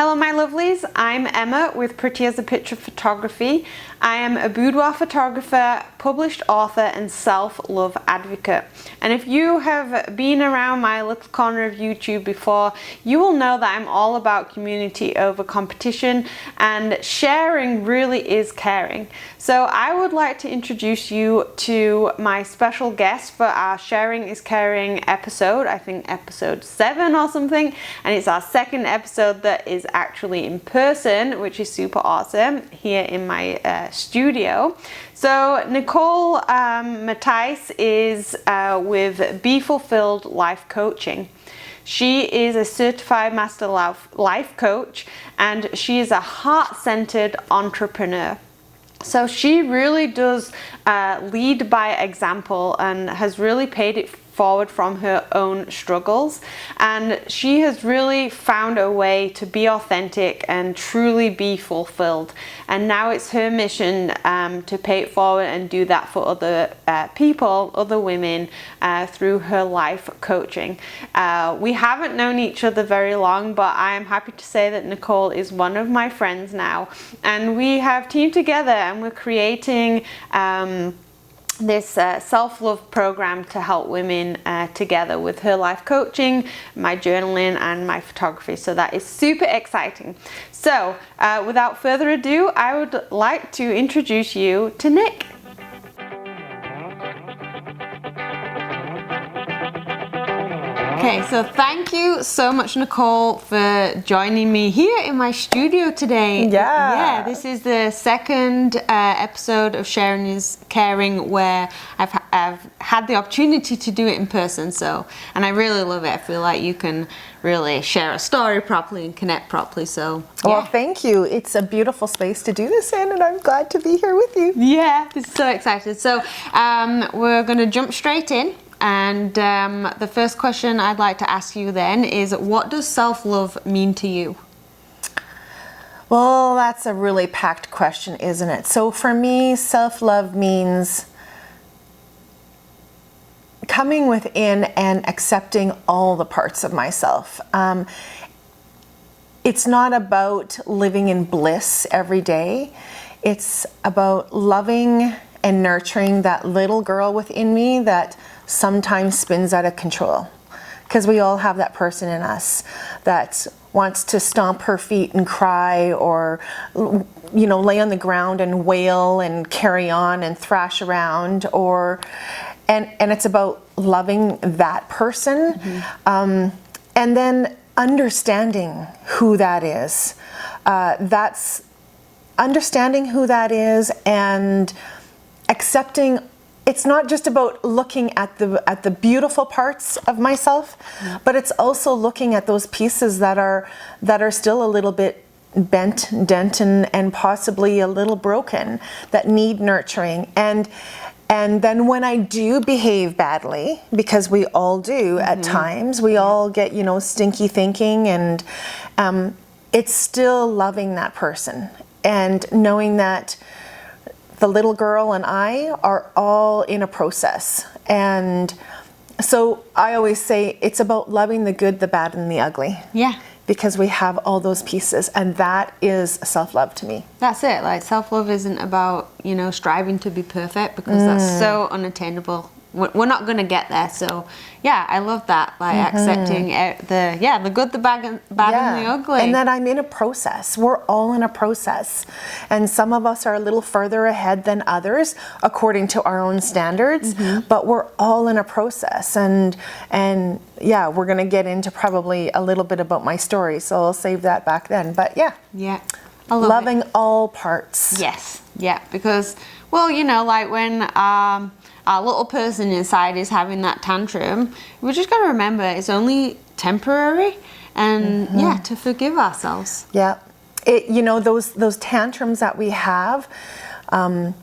Hello my lovelies, I'm Emma with Pretty as a Picture Photography. I am a boudoir photographer, published author and self-love advocate. And if you have been around my little corner of YouTube before, you will know that I'm all about community over competition, and sharing really is caring. So I would like to introduce you to my special guest for our Sharing is Caring episode, I think episode 7 or something, and it's our second episode that is actually in person, which is super awesome, here in my studio. So Nicole Matthijs is with Be Fulfilled Life Coaching. She is a certified master life coach, and she is a heart-centered entrepreneur. So she really does lead by example and has really paid it forward from her own struggles, and she has really found a way to be authentic and truly be fulfilled, and now it's her mission to pay it forward and do that for other people, other women, through her life coaching. We haven't known each other very long, but I am happy to say that Nicole is one of my friends now, and we have teamed together and we're creating this self-love program to help women together with her life coaching, my journaling and my photography. So that is super exciting. So without further ado, I would like to introduce you to Nick. Okay, so thank you so much, Nicole, for joining me here in my studio today. Yeah, this is the second episode of Sharing is Caring where I've had the opportunity to do it in person. So, and I really love it. I feel like you can really share a story properly and connect properly. So, yeah. Well, thank you. It's a beautiful space to do this in, and I'm glad to be here with you. Yeah, I'm so excited. So, we're going to jump straight in. And the first question I'd like to ask you then is, what does self-love mean to you? Well, that's a really packed question, isn't it? So for me, self-love means coming within and accepting all the parts of myself. It's not about living in bliss every day. It's about loving and nurturing that little girl within me that sometimes spins out of control, because we all have that person in us that wants to stomp her feet and cry, or lay on the ground and wail and carry on and thrash around, and it's about loving that person, and then understanding who that is. That's understanding who that is and accepting. It's not just about looking at the beautiful parts of myself, but it's also looking at those pieces that are still a little bit bent, dent, and possibly a little broken, that need nurturing. And then when I do behave badly, because we all do at times, we all get stinky thinking, and it's still loving that person and knowing that the little girl and I are all in a process. And so I always say it's about loving the good, the bad, and the ugly. Yeah. Because we have all those pieces, and that is self-love to me. That's it. Like, self-love isn't about, striving to be perfect, because that's so unattainable. We're not going to get there. So yeah, I love that, like accepting the good, the bad, and the ugly. And that I'm in a process. We're all in a process, and some of us are a little further ahead than others according to our own standards, but we're all in a process. And yeah, we're going to get into probably a little bit about my story, so I'll save that back then. But yeah, I love loving all parts. Yes, yeah, because like when our little person inside is having that tantrum, we just got to remember it's only temporary, and to forgive ourselves. Yeah, those tantrums that we have, a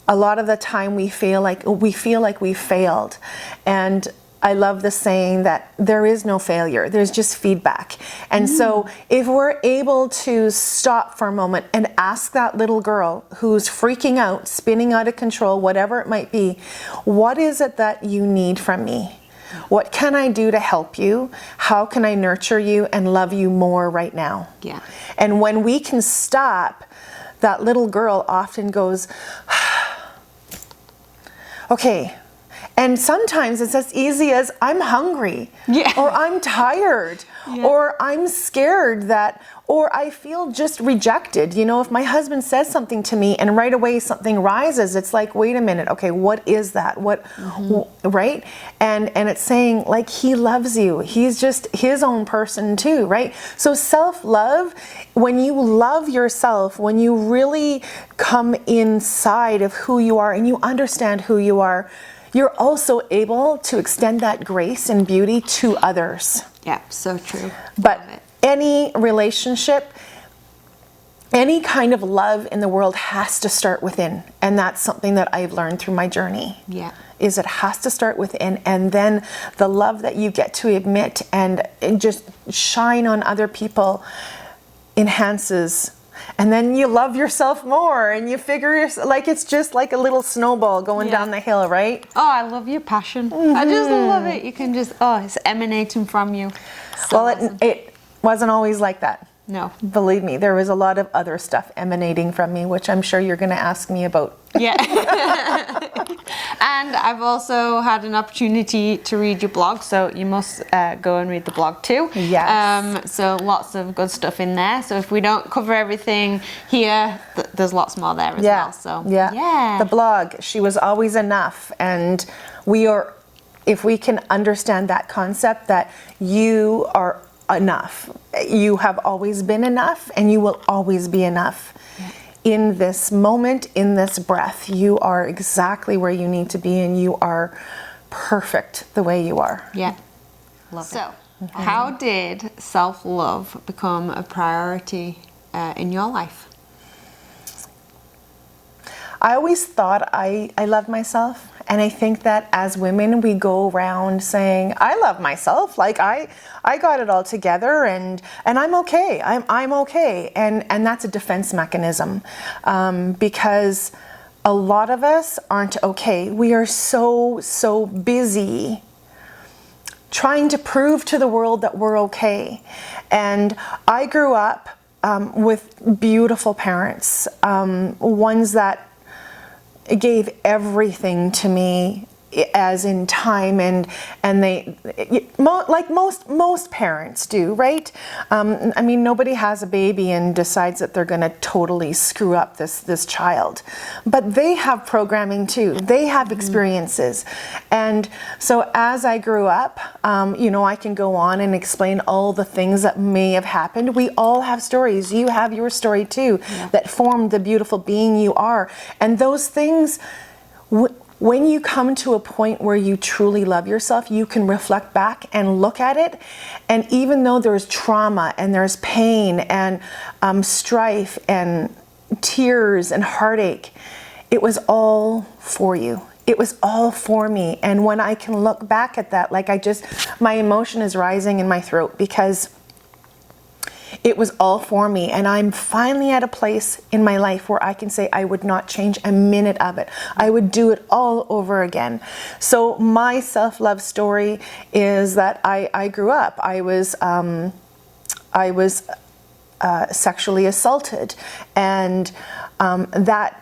lot of the time we feel like we failed, and I love the saying that there is no failure, there's just feedback. And so if we're able to stop for a moment and ask that little girl who's freaking out, spinning out of control, whatever it might be, what is it that you need from me? What can I do to help you? How can I nurture you and love you more right now? Yeah. And when we can stop, that little girl often goes, okay. And sometimes it's as easy as I'm hungry, or I'm tired, or I'm scared that, or I feel just rejected. You know, if my husband says something to me and right away something rises, it's like, wait a minute, okay, what is that? What, right? And it's saying like, he loves you. He's just his own person too, right? So self-love, when you love yourself, when you really come inside of who you are and you understand who you are, you're also able to extend that grace and beauty to others. Yeah, so true. But any relationship, any kind of love in the world has to start within. And that's something that I've learned through my journey. Yeah. Is it has to start within, and then the love that you get to emit and just shine on other people enhances. And then you love yourself more, and you figure like it's just like a little snowball going down the hill, right? Oh, I love your passion. I just love it. You can just, it's emanating from you. So well, awesome. it wasn't always like that. No. Believe me, there was a lot of other stuff emanating from me, which I'm sure you're going to ask me about. Yeah. And I've also had an opportunity to read your blog, so you must go and read the blog too. Yes. So lots of good stuff in there. So if we don't cover everything here, there's lots more there as well. So yeah. The blog, she was always enough, and we are, if we can understand that concept that you are enough, you have always been enough, and you will always be enough. In this moment, in this breath, you are exactly where you need to be, and you are perfect the way you are. Yeah. Love it. So, how did self-love become a priority in your life? I always thought I loved myself. And I think that as women, we go around saying, I love myself. Like I got it all together, and I'm okay. I'm okay. And that's a defense mechanism, because a lot of us aren't okay. We are so busy trying to prove to the world that we're okay. And I grew up with beautiful parents, ones that gave everything to me, as in time, and they, like most parents do, right? I mean, nobody has a baby and decides that they're going to totally screw up this child, but they have programming too. They have experiences, and so as I grew up, I can go on and explain all the things that may have happened. We all have stories. You have your story too, that formed the beautiful being you are, and those things. When you come to a point where you truly love yourself, you can reflect back and look at it. And even though there's trauma and there's pain and strife and tears and heartache, it was all for you. It was all for me. And when I can look back at that, like my emotion is rising in my throat, because it was all for me, and I'm finally at a place in my life where I can say I would not change a minute of it. I would do it all over again. So my self-love story is that I grew up. I was sexually assaulted, and that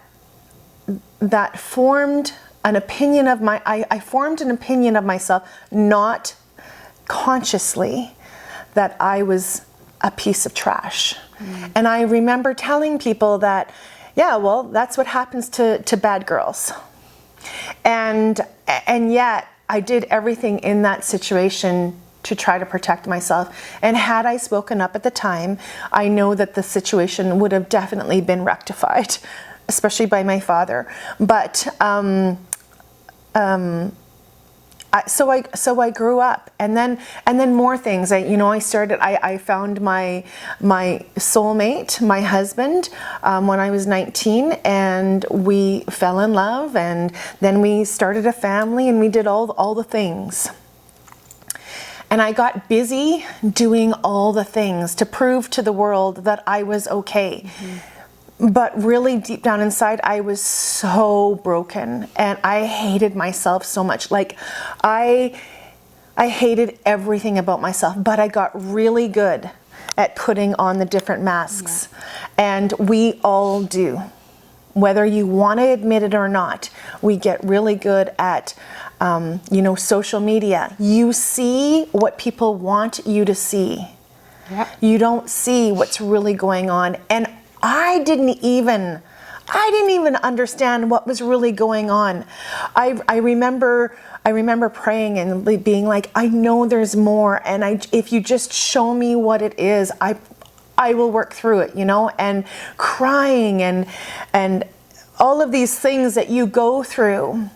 formed an opinion of I formed an opinion of myself, not consciously, that I was a piece of trash. And I remember telling people that, that's what happens to bad girls. And yet I did everything in that situation to try to protect myself. And had I spoken up at the time, I know that the situation would have definitely been rectified, especially by my father. But so I grew up, and then more things. I found my soulmate, my husband, when I was 19, and we fell in love, and then we started a family, and we did all the things. And I got busy doing all the things to prove to the world that I was okay. But really deep down inside, I was so broken, and I hated myself so much. Like I I hated everything about myself, but I got really good at putting on the different masks. And we all do. Whether you want to admit it or not, we get really good at, social media. You see what people want you to see. Yep. You don't see what's really going on. And I didn't even understand what was really going on. I remember praying and being like, I know there's more, and if you just show me what it is, I will work through it, and crying and all of these things that you go through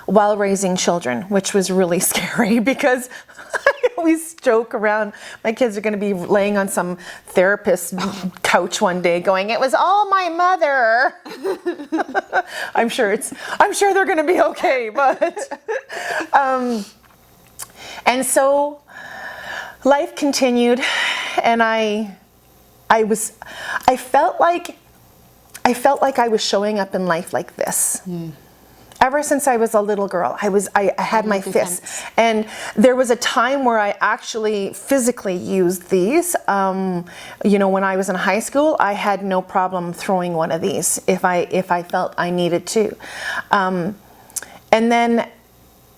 while raising children, which was really scary because I always joke around. My kids are going to be laying on some therapist couch one day going, it was all my mother. I'm sure they're going to be okay, but and so life continued, and I felt like I was showing up in life like this. Ever since I was a little girl, I had my fists. And there was a time where I actually physically used these. When I was in high school, I had no problem throwing one of these if I felt I needed to. And then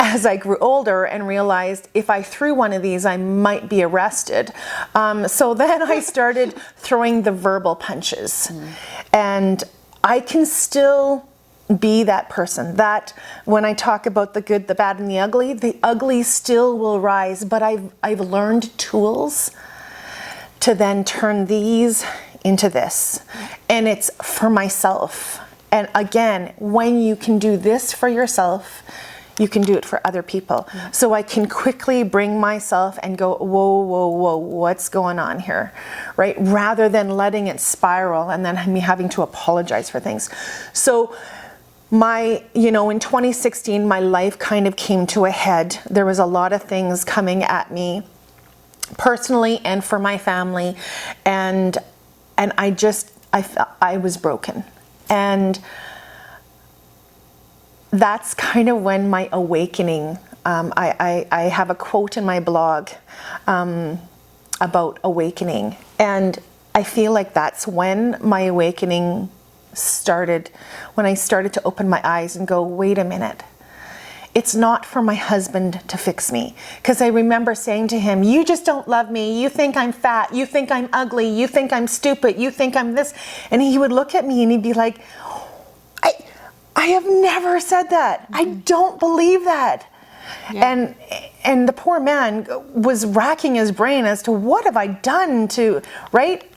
as I grew older and realized if I threw one of these, I might be arrested. So then I started throwing the verbal punches. And I can still be that person that when I talk about the good, the bad, and the ugly still will rise, but I've learned tools to then turn these into this, and it's for myself. And again, when you can do this for yourself, you can do it for other people. So I can quickly bring myself and go, whoa, what's going on here, right? Rather than letting it spiral and then me having to apologize for things. So in 2016, my life kind of came to a head. There was a lot of things coming at me personally and for my family. And I felt I was broken. And that's kind of when my awakening, I have a quote in my blog about awakening. And I feel like that's when my awakening started, when I started to open my eyes and go, wait a minute. It's not for my husband to fix me. Because I remember saying to him, you just don't love me. You think I'm fat. You think I'm ugly. You think I'm stupid. You think I'm this. And he would look at me and he'd be like, I have never said that. I don't believe that. Yeah. And the poor man was racking his brain as to what have I done to, right?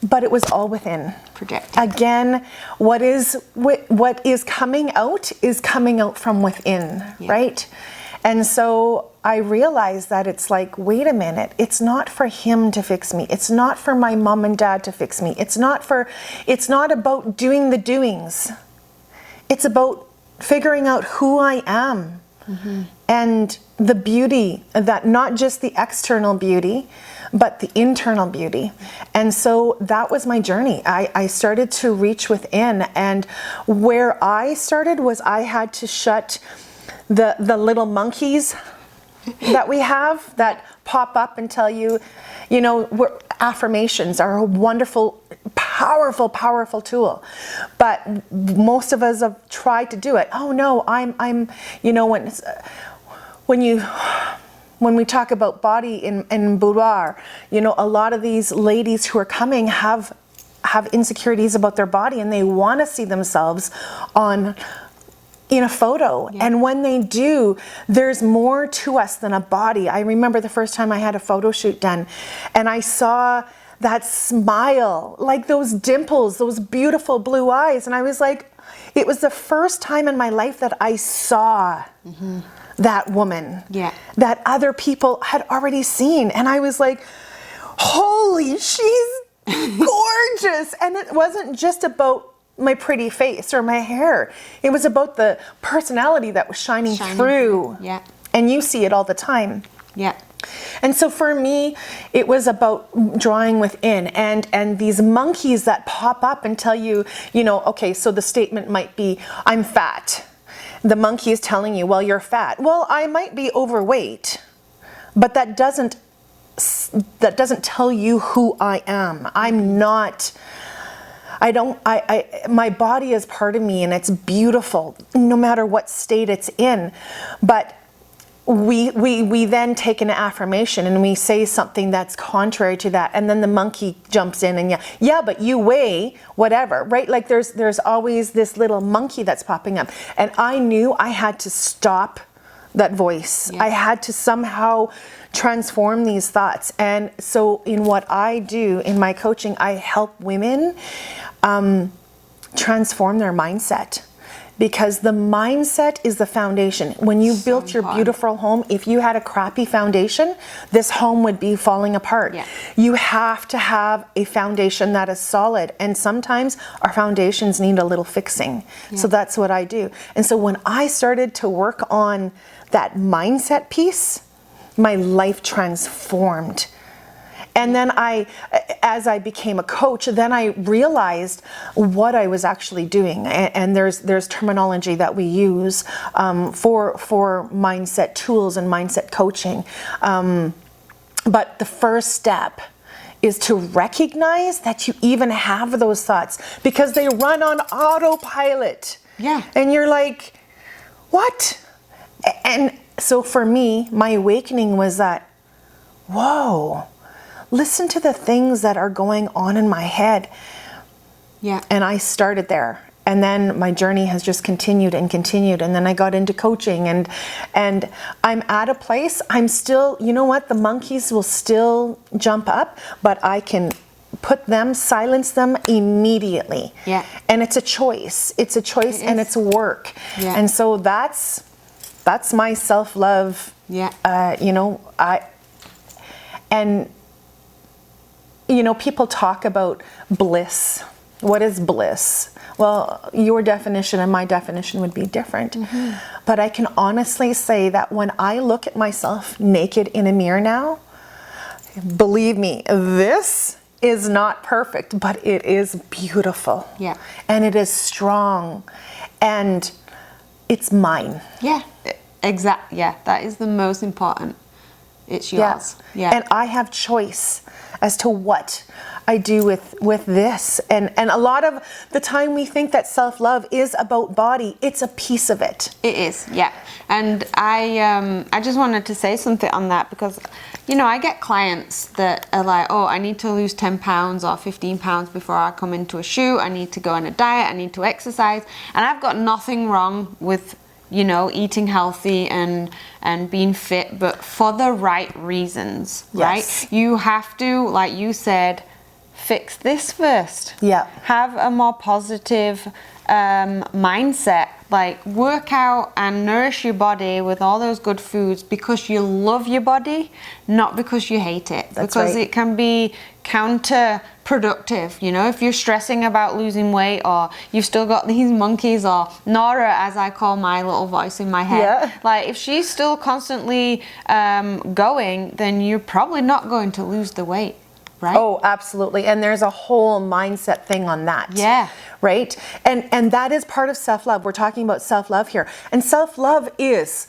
But it was all within. Project. Again, what is coming out is coming out from within, right? And so I realized that it's like, wait a minute, it's not for him to fix me. It's not for my mom and dad to fix me. It's not about doing the doings. It's about figuring out who I am. And the beauty, that not just the external beauty, but the internal beauty. And so that was my journey. I started to reach within, and where I started was I had to shut the little monkeys that we have that pop up and tell you, affirmations are a wonderful, powerful tool. But most of us have tried to do it. Oh no, I'm when we talk about body in boudoir, a lot of these ladies who are coming have insecurities about their body, and they want to see themselves in a photo. Yeah. And when they do, there's more to us than a body. I remember the first time I had a photo shoot done, and I saw that smile, like those dimples, those beautiful blue eyes. And I was like, it was the first time in my life that I saw that woman that other people had already seen. And I was like, holy, she's gorgeous. And it wasn't just about my pretty face or my hair. It was about the personality that was shining through. Yeah. And you see it all the time. Yeah. And so for me, it was about drawing within, and these monkeys that pop up and tell you, okay, so the statement might be, I'm fat. the monkey is telling you, well, you're fat. Well, I might be overweight, but that doesn't tell you who I am. I'm not, my body is part of me, and it's beautiful no matter what state it's in. But we then take an affirmation and we say something that's contrary to that, and then the monkey jumps in and yeah, but you weigh whatever, right? Like there's always this little monkey that's popping up, and I knew I had to stop that voice. I had to somehow transform these thoughts. And so in what I do in my coaching, I help women transform their mindset. Because the mindset is the foundation. When you built your beautiful home, if you had a crappy foundation, this home would be falling apart. Yeah. You have to have a foundation that is solid. And sometimes our foundations need a little fixing. Yeah. So that's what I do. And so when I started to work on that mindset piece, my life transformed. And then as I became a coach, then I realized what I was actually doing. And there's terminology that we use for mindset tools and mindset coaching. But the first step is to recognize that you even have those thoughts, because they run on autopilot. Yeah. And you're like, what? And so for me, my awakening was that, whoa, listen to the things that are going on in my head. Yeah. And I started there. And then my journey has just continued and continued. And then I got into coaching, and I'm at a place, I'm still, you know what, the monkeys will still jump up, but I can put them, silence them immediately. Yeah. And it's a choice. It's a choice, and it's work. Yeah. And so that's my self-love. Yeah. People talk about bliss. What is bliss? Well, your definition and my definition would be different. Mm-hmm. But I can honestly say that when I look at myself naked in a mirror now, believe me, this is not perfect, but it is beautiful. Yeah. And it is strong. And it's mine. Yeah. Exactly. Yeah. That is the most important. It's yours. Yeah. And I have choice as to what I do with this. And a lot of the time we think that self-love is about body. It's a piece of it. It is, yeah. And I just wanted to say something on that, because, I get clients that are like, oh, I need to lose 10 pounds or 15 pounds before I come into a shoot. I need to go on a diet. I need to exercise. And I've got nothing wrong with eating healthy and being fit, but for the right reasons, yes. right? You have to, like you said, fix this first. Yeah. Have a more positive mindset. Like, work out and nourish your body with all those good foods because you love your body, not because you hate it. That's because right. It can be counterproductive, if you're stressing about losing weight, or you've still got these monkeys, or Nora, as I call my little voice in my head. Yeah. Like, if she's still constantly going, then you're probably not going to lose the weight. Right? Oh, absolutely. And there's a whole mindset thing on that. Yeah. Right? And that is part of self-love. We're talking about self-love here. And self-love is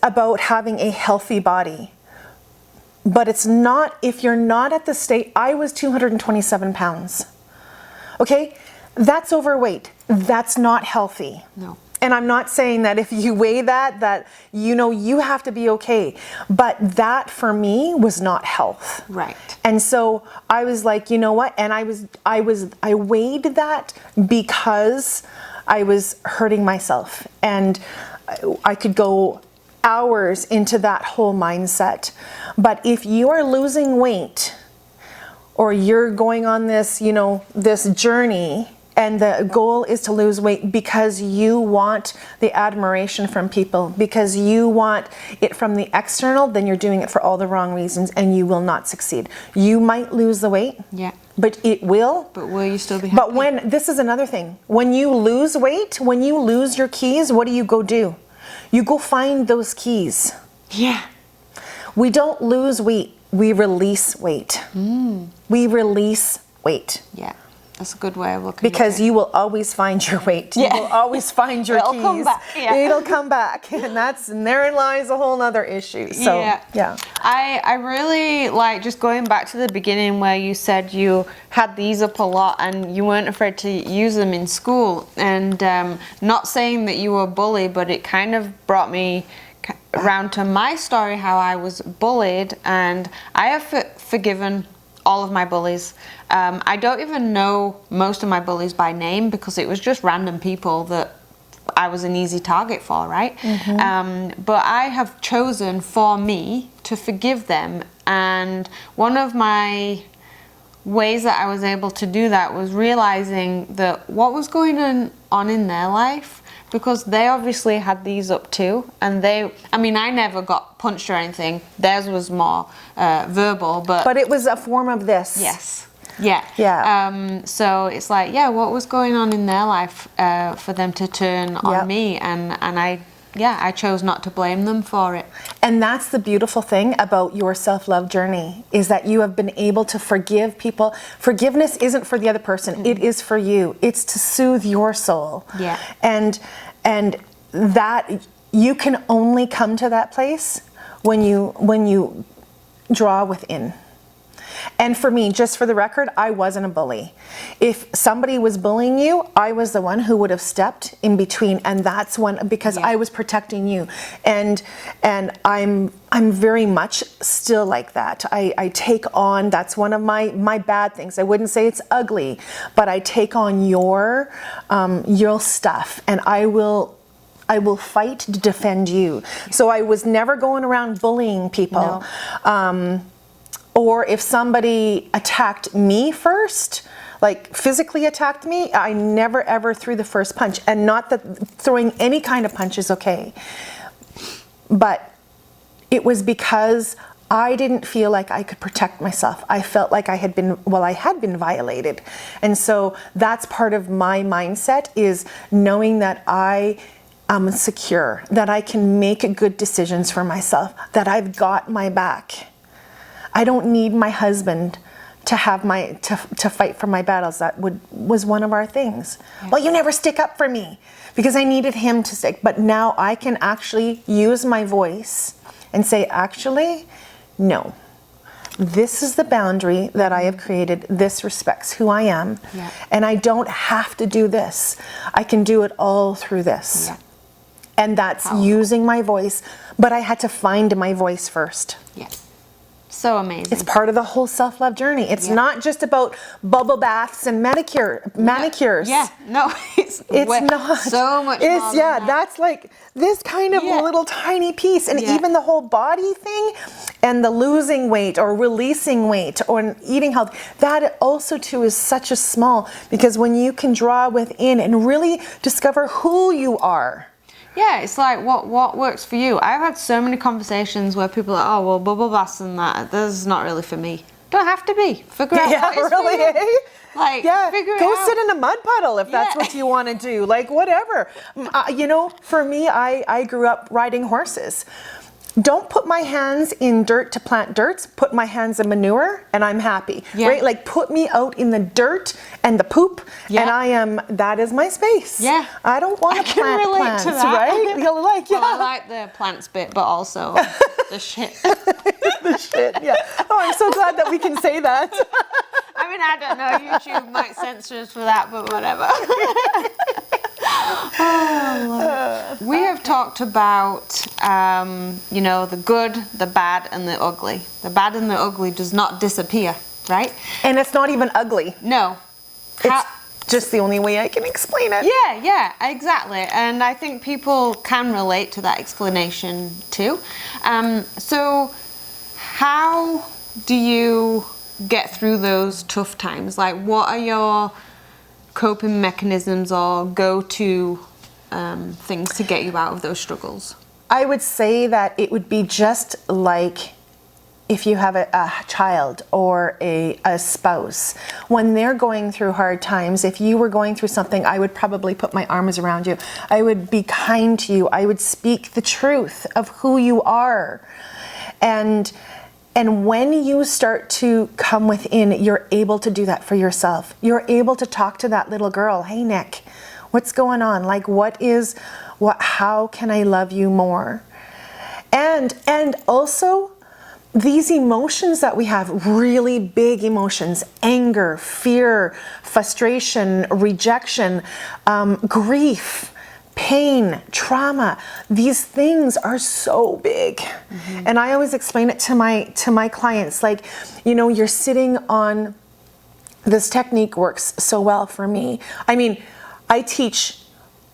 about having a healthy body. But it's not, if you're not at the state, I was 227 pounds. Okay? That's overweight. That's not healthy. No. And I'm not saying that if you weigh that you have to be okay. But that for me was not health. Right. And so I was like, you know what? And I weighed that because I was hurting myself. And I could go hours into that whole mindset. But if you are losing weight, or you're going on this, this journey, and the goal is to lose weight because you want the admiration from people, because you want it from the external, then you're doing it for all the wrong reasons, and you will not succeed. You might lose the weight. Yeah. But it will. But will you still be happy? But this is another thing. When you lose weight, when you lose your keys, what do? You go find those keys. Yeah. We don't lose weight. We release weight. We release weight. Yeah. That's a good way of looking because at it. you will always find your weight. You will always find your keys. Come back. Yeah. It'll come back. And therein lies a whole nother issue. So, yeah. I really like just going back to the beginning where you said you had these up a lot and you weren't afraid to use them in school. And not saying that you were a bully, but it kind of brought me around to my story, how I was bullied. And I have forgiven all of my bullies. I don't even know most of my bullies by name because it was just random people that I was an easy target for, right? But I have chosen for me to forgive them, and one of my ways that I was able to do that was realizing that what was going on in their life, because they obviously had these up too, and I never got punched or anything. Theirs was more verbal, but it was a form of this. Yes. Yeah. So it's like, what was going on in their life for them to turn on me, and I chose not to blame them for it. And that's the beautiful thing about your self-love journey, is that you have been able to forgive people. Forgiveness isn't for the other person. It is for you. It's to soothe your soul. Yeah. And that you can only come to that place when you draw within. And for me, just for the record, I wasn't a bully. If somebody was bullying you, I was the one who would have stepped in between, and that's when, because I was protecting you. And I'm very much still like that. I take on, that's one of my bad things. I wouldn't say it's ugly, but I take on your stuff, and I will fight to defend you. So I was never going around bullying people. No. Or if somebody attacked me first, like physically attacked me, I never ever threw the first punch. And not that throwing any kind of punch is okay, but it was because I didn't feel like I could protect myself. I felt like I had been violated. And so that's part of my mindset, is knowing that I am secure, that I can make good decisions for myself, that I've got my back. I don't need my husband to have to fight for my battles. That was one of our things. Yeah. Well, you never stick up for me, because I needed him to stick. But now I can actually use my voice and say, actually, no. This is the boundary that I have created. This respects who I am. Yeah. And I don't have to do this. I can do it all through this. Yeah. And that's using my voice. But I had to find my voice first. Yes. So amazing. It's part of the whole self-love journey. It's not just about bubble baths and manicures. Yeah, no, it's not. So much more than that. That's like this kind of little tiny piece. And even the whole body thing, and the losing weight or releasing weight or eating healthy, that also too is such a small, because when you can draw within and really discover who you are. Yeah, it's like what works for you. I've had so many conversations where people are, oh, well, bubble baths and that, this is not really for me. Don't have to be. Figure out what is really, for you. Like, figure it out. Go sit in a mud puddle if that's what you want to do. Like, whatever. For me, I grew up riding horses. Don't put my hands in dirt to plant dirt. Put my hands in manure, and I'm happy. Yeah. Right? Like, put me out in the dirt and the poop, and that is my space. Yeah. I don't want to plant plants, to that. Right? Well, I like the plants bit, but also the shit. The shit, yeah. Oh, I'm so glad that we can say that. I mean, I don't know. YouTube might censor us for that, but whatever. We have talked about, the good, the bad, and the ugly. The bad and the ugly does not disappear, right? And it's not even ugly. No. It's just the only way I can explain it. Yeah, exactly. And I think people can relate to that explanation too. So how do you get through those tough times? Like, what are your coping mechanisms or go-to things to get you out of those struggles? I would say that it would be just like if you have a child or a spouse. When they're going through hard times, if you were going through something, I would probably put my arms around you. I would be kind to you. I would speak the truth of who you are. And And when you start to come within, you're able to do that for yourself. You're able to talk to that little girl. Hey, Nick, what's going on? Like, how can I love you more? And also, these emotions that we have, really big emotions, anger, fear, frustration, rejection, grief, pain, trauma, these things are so big. And I always explain it to my clients, like, you're sitting on, this technique works so well for me. I mean, I teach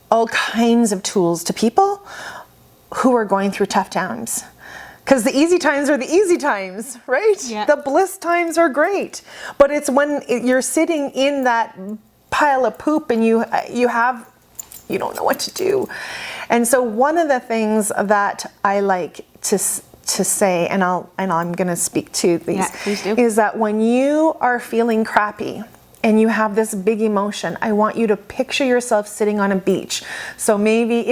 all kinds of tools to people who are going through tough times. Because the easy times are the easy times, right? Yeah. The bliss times are great. But it's when you're sitting in that pile of poop and you don't know what to do. And so one of the things that I like to say, and I'm going to speak to these, Yeah, please do. is that when you are feeling crappy and you have this big emotion, I want you to picture yourself sitting on a beach. So maybe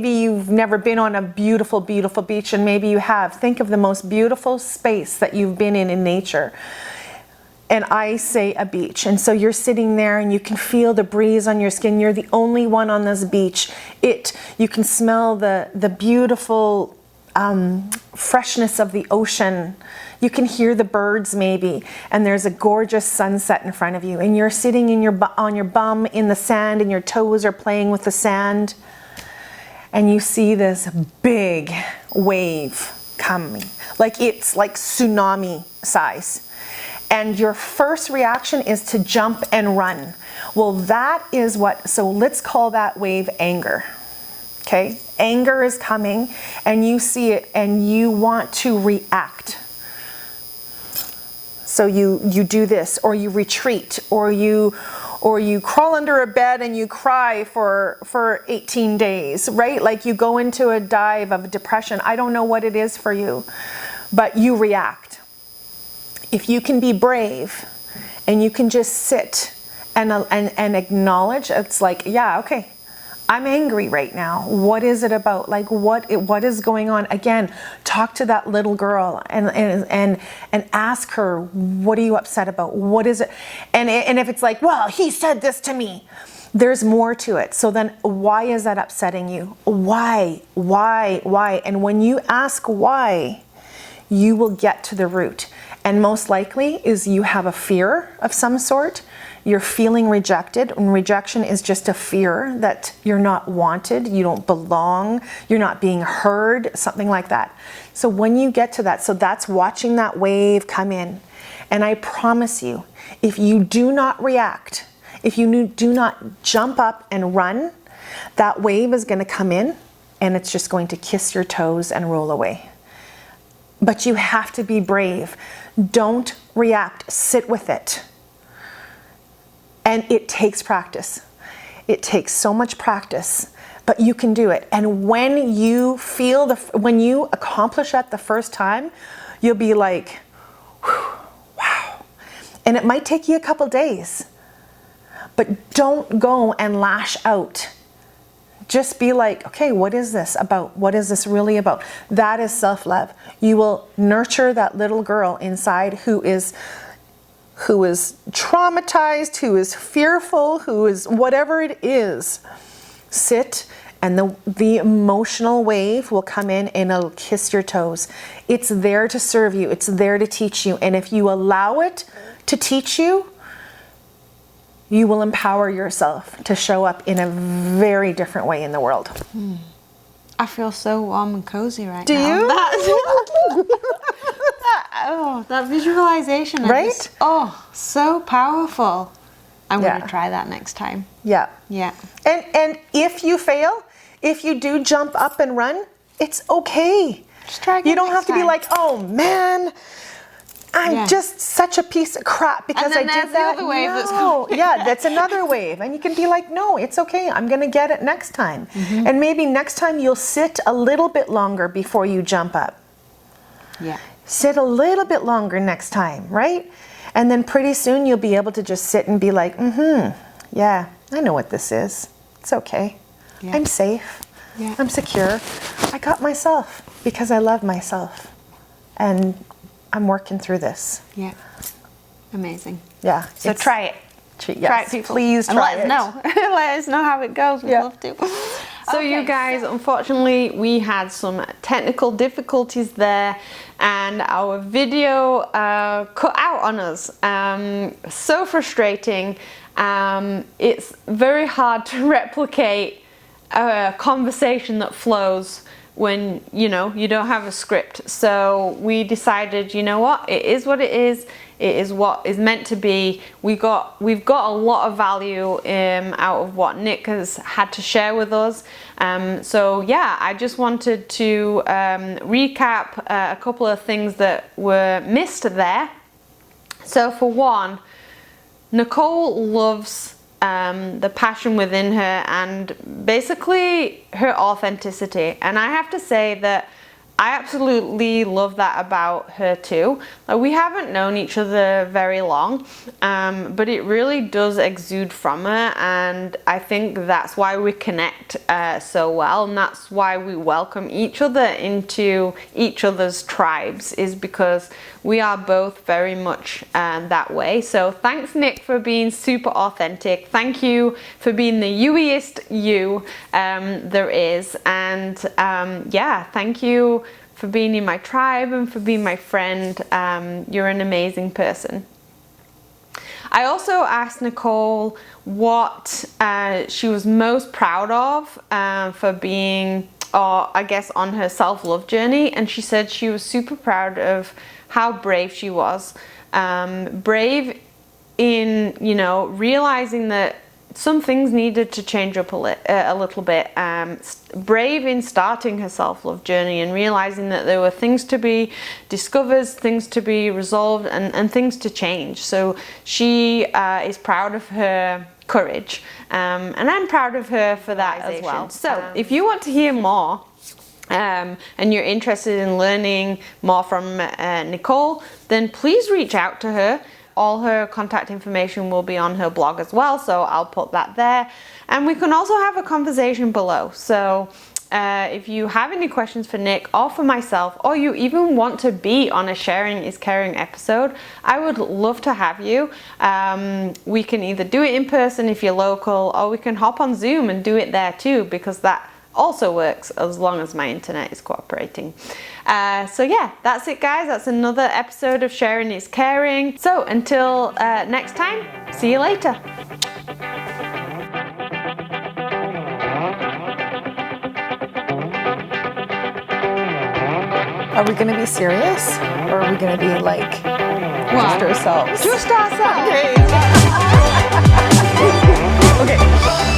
you've never been on a beautiful, beautiful beach, and maybe you have. Think of the most beautiful space that you've been in nature. And I say a beach. And so you're sitting there and you can feel the breeze on your skin. You're the only one on this beach. You can smell the beautiful freshness of the ocean. You can hear the birds maybe, and there's a gorgeous sunset in front of you, and you're sitting on your bum in the sand, and your toes are playing with the sand, and you see this big wave coming, like it's like tsunami size, and your first reaction is to jump and run. Well, so let's call that wave anger. Okay, anger is coming, and you see it, and you want to react. So you do this, or you retreat, or you crawl under a bed and you cry for 18 days, right? Like you go into a dive of depression. I don't know what it is for you, but you react. If you can be brave and you can just sit and acknowledge, it's like, yeah, okay, I'm angry right now. What is it about? Like what is going on? Again, talk to that little girl and ask her, what are you upset about? What is it? And if it's like, well, he said this to me, there's more to it. So then why is that upsetting you? Why? And when you ask why, you will get to the root. And most likely is you have a fear of some sort. You're feeling rejected, and rejection is just a fear that you're not wanted, you don't belong, you're not being heard, something like that. So when you get to that, so that's watching that wave come in. And I promise you, if you do not react, if you do not jump up and run, that wave is going to come in and it's just going to kiss your toes and roll away. But you have to be brave. Don't react, sit with it. And it takes practice. It takes so much practice, but you can do it. And when you accomplish that the first time, you'll be like, wow. And it might take you a couple days, but don't go and lash out. Just be like, okay, what is this about? What is this really about? That is self-love. You will nurture that little girl inside who is traumatized, who is fearful, who is whatever it is. Sit, and the emotional wave will come in and it'll kiss your toes. It's there to serve you. It's there to teach you. And if you allow it to teach you, you will empower yourself to show up in a very different way in the world. I feel so warm and cozy right Do now. you? That visualization. Right? So powerful. I'm Yeah. going to try that next time. Yeah. Yeah. And if you fail, if you do jump up and run, it's okay. Just try again You don't next have to be time. like, oh man, I'm Yeah. just such a piece of crap because And then I there's did the that. other wave that's No. coming. Yeah, that's another wave. And you can be like, no, it's okay. I'm going to get it next time. And maybe next time you'll sit a little bit longer before you jump up. Yeah. Sit a little bit longer next time, right? And then pretty soon you'll be able to just sit and be like, yeah, I know what this is. It's okay. Yeah. I'm safe. Yeah. I'm secure. I got myself because I love myself. And I'm working through this. Yeah. Amazing. Yeah. So try it. Yes, Try it, people. please and try let us know. Let us know how it goes. We'd love to. So you guys, unfortunately, we had some technical difficulties there and our video cut out on us. So frustrating. It's very hard to replicate a conversation that flows when you don't have a script. So we decided, you know what, it is what it is. It is what is meant to be. We've got a lot of value out of what Nick has had to share with us. So yeah, I just wanted to recap a couple of things that were missed there. So for one, Nicole loves the passion within her and basically her authenticity. And I have to say that I absolutely love that about her too. Like, we haven't known each other very long, but it really does exude from her, and I think that's why we connect so well, and that's why we welcome each other into each other's tribes, is because we are both very much that way. So thanks, Nick, for being super authentic. Thank you for being the you-iest you there is, and yeah, thank you for being in my tribe and for being my friend. You're an amazing person. I also asked Nicole what she was most proud of for being, or I guess, on her self-love journey, and she said she was super proud of how brave she was. Brave in, realizing that some things needed to change up a little bit. Brave in starting her self-love journey and realizing that there were things to be discovered, things to be resolved, and things to change. So she is proud of her courage, and I'm proud of her for that as well. So if you want to hear more, and you're interested in learning more from Nicole, then please reach out to her. All her contact information will be on her blog as well, so I'll put that there. And we can also have a conversation below. So if you have any questions for Nick or for myself, or you even want to be on a Sharing is Caring episode, I would love to have you. We can either do it in person if you're local, or we can hop on Zoom and do it there too, because that also works as long as my internet is cooperating. So yeah, that's it, guys. That's another episode of Sharing is Caring. So until next time, see you later. Are we going to be serious, or are we going to be like just ourselves? Just ourselves. Okay. Okay.